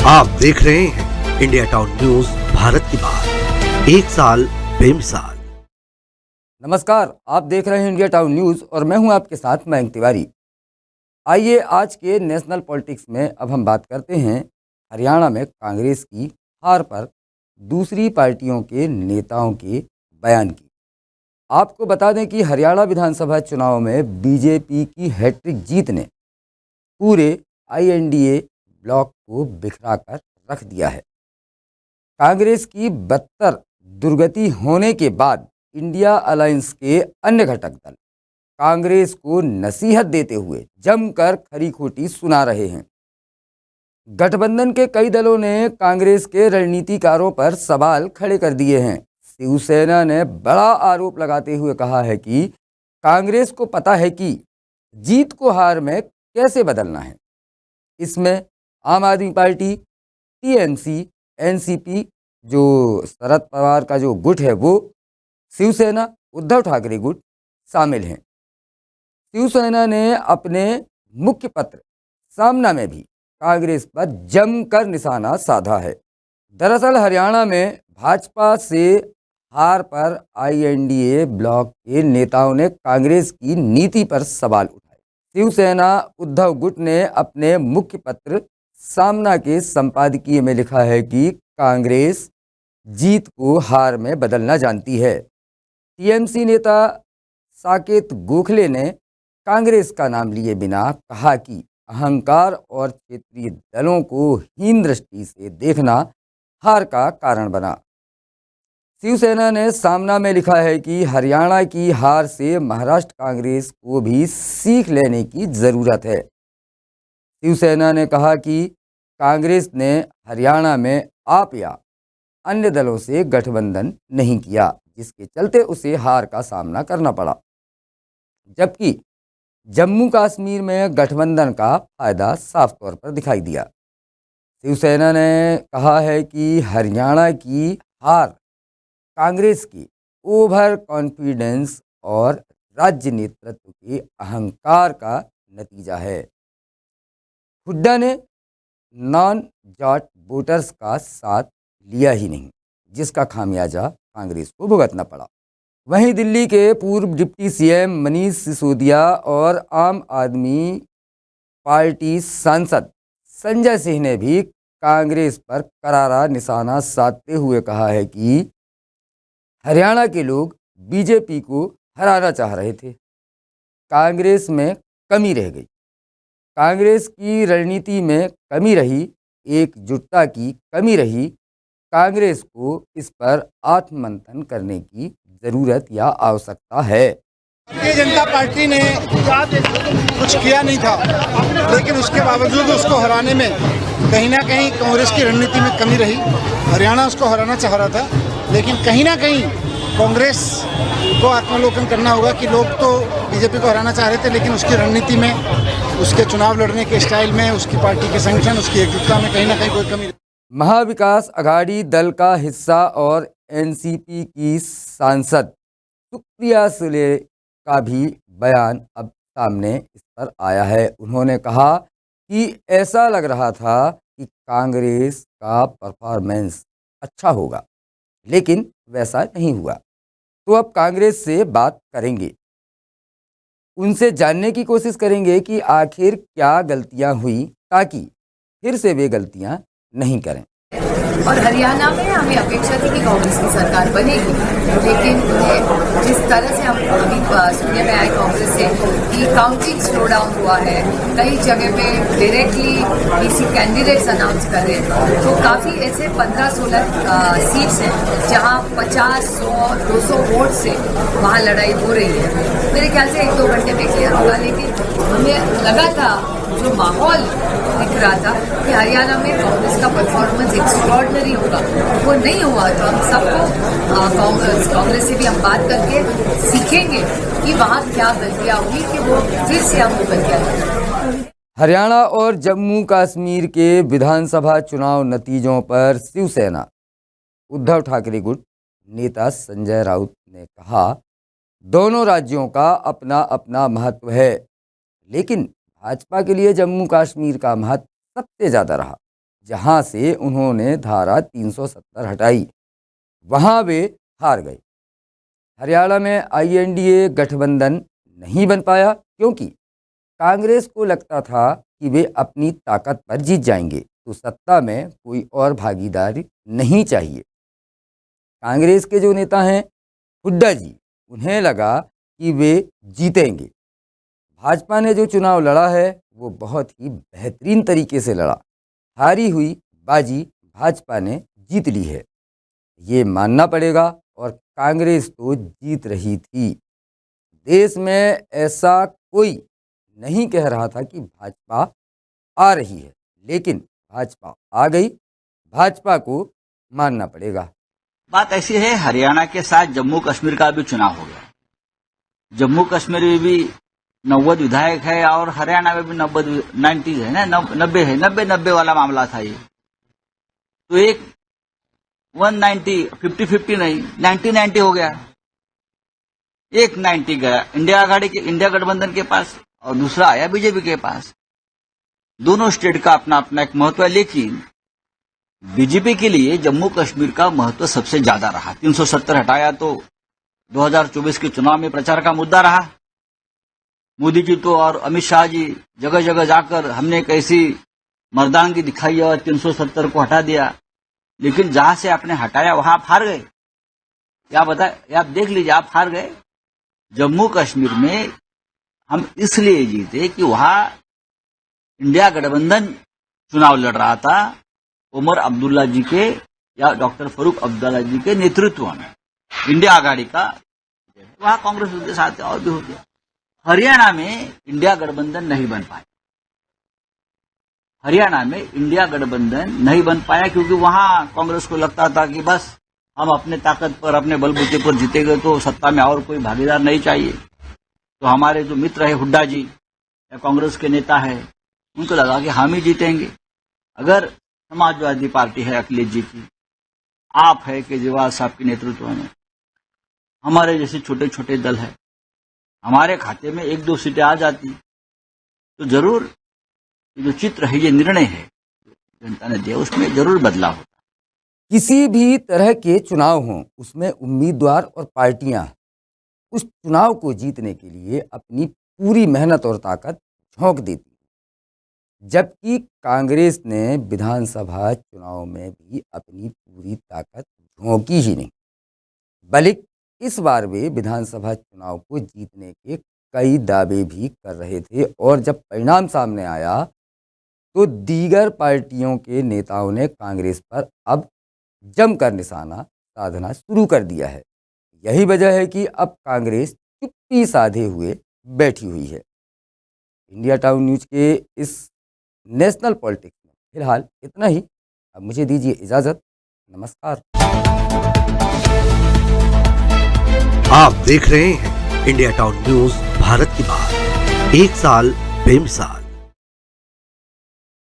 आप देख रहे हैं इंडिया टाउन न्यूज, भारत की बात, एक साल बेमिसाल। नमस्कार, आप देख रहे हैं इंडिया टाउन न्यूज़ और मैं हूं आपके साथ मयंक तिवारी। आइए आज के नेशनल पॉलिटिक्स में अब हम बात करते हैं हरियाणा में कांग्रेस की हार पर दूसरी पार्टियों के नेताओं के बयान की। आपको बता दें कि हरियाणा विधानसभा चुनाव में बीजेपी की हैट्रिक जीत ने पूरे आईएनडीए ब्लॉक को बिखरा कर रख दिया है। कांग्रेस की बदतर दुर्गति होने के बाद इंडिया अलायंस के अन्य घटक दल कांग्रेस को नसीहत देते हुए जमकर खरी खोटी सुना रहे हैं। गठबंधन के कई दलों ने कांग्रेस के रणनीतिकारों पर सवाल खड़े कर दिए हैं। शिवसेना ने बड़ा आरोप लगाते हुए कहा है कि कांग्रेस को पता है कि जीत को हार में कैसे बदलना है। इसमें आम आदमी पार्टी, टीएमसी, एनसीपी, जो शरद पवार का जो गुट है वो, शिवसेना, उद्धव ठाकरे गुट शामिल हैं। शिवसेना ने अपने मुख्य पत्र सामना में भी कांग्रेस पर जमकर निशाना साधा है। दरअसल हरियाणा में भाजपा से हार पर आईएनडीए ब्लॉक के नेताओं ने कांग्रेस की नीति पर सवाल उठाए। शिवसेना उद्धव गुट ने अपने मुख्य पत्र सामना के संपादकीय में लिखा है कि कांग्रेस जीत को हार में बदलना जानती है। टीएमसी नेता साकेत गोखले ने कांग्रेस का नाम लिए बिना कहा कि अहंकार और क्षेत्रीय दलों को हीन दृष्टि से देखना हार का कारण बना। शिवसेना ने सामना में लिखा है कि हरियाणा की हार से महाराष्ट्र कांग्रेस को भी सीख लेने की ज़रूरत है। शिवसेना ने कहा कि कांग्रेस ने हरियाणा में आप या अन्य दलों से गठबंधन नहीं किया, जिसके चलते उसे हार का सामना करना पड़ा। जबकि जम्मू कश्मीर में गठबंधन का फायदा साफ तौर पर दिखाई दिया। शिवसेना ने कहा है कि हरियाणा की हार कांग्रेस की ओवर कॉन्फिडेंस और राज्य नेतृत्व के अहंकार का नतीजा है। हुड्डा ने नॉन जाट वोटर्स का साथ लिया ही नहीं, जिसका खामियाजा कांग्रेस को भुगतना पड़ा। वहीं दिल्ली के पूर्व डिप्टी सीएम मनीष सिसोदिया और आम आदमी पार्टी सांसद संजय सिंह ने भी कांग्रेस पर करारा निशाना साधते हुए कहा है कि हरियाणा के लोग बीजेपी को हराना चाह रहे थे, कांग्रेस में कमी रह गई, कांग्रेस की रणनीति में कमी रही, एकजुटता की कमी रही। कांग्रेस को इस पर आत्ममंथन करने की जरूरत या आवश्यकता है। भारतीय जनता पार्टी ने कुछ किया नहीं था, लेकिन उसके बावजूद उसको हराने में कहीं ना कहीं कांग्रेस की रणनीति में कमी रही। हरियाणा उसको हराना चाह रहा था, लेकिन कहीं ना कहीं कांग्रेस को आत्मावलोकन करना होगा कि लोग तो बीजेपी को हराना चाह रहे थे, लेकिन उसकी रणनीति में, उसके चुनाव लड़ने के स्टाइल में, उसकी पार्टी के संगठन, उसकी एकजुटता में कहीं ना कहीं कोई कमी। महाविकास अघाड़ी दल का हिस्सा और एनसीपी की सांसद सुप्रिया सुले का भी बयान अब सामने इस पर आया है। उन्होंने कहा कि ऐसा लग रहा था कि कांग्रेस का परफॉर्मेंस अच्छा होगा, लेकिन वैसा नहीं हुआ। तो अब कांग्रेस से बात करेंगे, उनसे जानने की कोशिश करेंगे कि आखिर क्या गलतियां हुई ताकि फिर से वे गलतियां नहीं करें। और हरियाणा में हमें अपेक्षा थी कि कांग्रेस की सरकार बनेगी, लेकिन जिस तरह से हम अभी सुनने में आए कांग्रेस से कि काउंटिंग स्लो डाउन हुआ है, कई जगह पे डायरेक्टली किसी कैंडिडेट्स अनाउंस कर रहे हैं, तो काफ़ी ऐसे 15-16 सीट्स हैं जहां 50, 100, 200 वोट से वहां लड़ाई हो रही है। मेरे ख्याल से 1-2 घंटे में क्लियर होगा, लेकिन हमें लगा था, जो माहौल दिख रहा था कि हरियाणा में कांग्रेस का परफॉर्मेंस एक्स्ट्रॉर्डनरी होगा, वो नहीं हुआ। तो हम सबको कांग्रेस से भी हम बात करके सीखेंगे कि वहाँ क्या गलतियाँ हुई कि वो फिर से हम वो गलतियाँ करें। हरियाणा और जम्मू कश्मीर के विधानसभा चुनाव नतीजों पर शिवसेना उद्धव ठाकरे गुट नेता संजय राउत ने कहा, दोनों राज्यों का अपना अपना महत्व है, लेकिन भाजपा के लिए जम्मू कश्मीर का महत्व सबसे ज़्यादा रहा। जहां से उन्होंने धारा 370 हटाई, वहां वे हार गए। हरियाणा में आईएनडीए गठबंधन नहीं बन पाया क्योंकि कांग्रेस को लगता था कि वे अपनी ताकत पर जीत जाएंगे, तो सत्ता में कोई और भागीदारी नहीं चाहिए। कांग्रेस के जो नेता हैं हुड्डा जी, उन्हें लगा कि वे जीतेंगे। भाजपा ने जो चुनाव लड़ा है वो बहुत ही बेहतरीन तरीके से लड़ा। हारी हुई बाजी भाजपा ने जीत ली है, ये मानना पड़ेगा। और कांग्रेस तो जीत रही थी। देश में ऐसा कोई नहीं कह रहा था कि भाजपा आ रही है, लेकिन भाजपा आ गई, भाजपा को मानना पड़ेगा। बात ऐसी है, हरियाणा के साथ जम्मू कश्मीर का भी चुनाव हो गया। जम्मू कश्मीर में भी 90 विधायक है और हरियाणा में भी 90 है ना, 90 वाला मामला था ये। तो एक 190 50-50 नहीं 90-90 हो गया। एक 90 गया इंडिया गठबंधन के पास और दूसरा आया बीजेपी के पास। दोनों स्टेट का अपना अपना एक महत्व है, लेकिन बीजेपी के लिए जम्मू कश्मीर का महत्व सबसे ज्यादा रहा। 370 हटाया तो 2024 के चुनाव में प्रचार का मुद्दा रहा। मोदी जी तो और अमित शाह जी जगह जगह जाकर हमने कैसी मर्दानगी दिखाई और 370 को हटा दिया, लेकिन जहां से आपने हटाया वहां आप हार गए। आप देख लीजिए, आप हार गए। जम्मू कश्मीर में हम इसलिए जीते कि वहां इंडिया गठबंधन चुनाव लड़ रहा था, उमर अब्दुल्ला जी के या डॉक्टर फारूक अब्दुल्ला जी के नेतृत्व में इंडिया आघाड़ी का। वहां कांग्रेस उनके साथ और भी होते। हरियाणा में इंडिया गठबंधन नहीं बन पाया। हरियाणा में इंडिया गठबंधन नहीं बन पाया क्योंकि वहां कांग्रेस को लगता था कि बस हम अपने ताकत पर, अपने बलबूते पर जीतेंगे तो सत्ता में और कोई भागीदार नहीं चाहिए। तो हमारे जो मित्र है हुड्डा जी या कांग्रेस के नेता है, उनको लगा कि हम ही जीतेंगे। अगर समाजवादी पार्टी है अखिलेश जी की, आप है केजरीवाल साहब के नेतृत्व में, हमारे जैसे छोटे छोटे दल है, हमारे खाते में 1-2 सीटें आ जाती तो जरूर ये जो चित्र है, ये निर्णय है जनता ने दिया, उसमें जरूर बदलाव होता। किसी भी तरह के चुनाव हों, उसमें उम्मीदवार और पार्टियां उस चुनाव को जीतने के लिए अपनी पूरी मेहनत और ताकत झोंक देती, जबकि कांग्रेस ने विधानसभा चुनाव में भी अपनी पूरी ताकत झोंकी ही नहीं। बल्कि इस बार वे विधानसभा चुनाव को जीतने के कई दावे भी कर रहे थे, और जब परिणाम सामने आया तो दीगर पार्टियों के नेताओं ने कांग्रेस पर अब जमकर निशाना साधना शुरू कर दिया है। यही वजह है कि अब कांग्रेस चुप्पी साधे हुए बैठी हुई है। इंडिया टाउन न्यूज के इस नेशनल पॉलिटिक्स में फिलहाल इतना ही। अब मुझे दीजिए इजाजत। नमस्कार। आप देख रहे हैं इंडिया टाउन न्यूज, भारत की बात, एक साल बेमिसाल।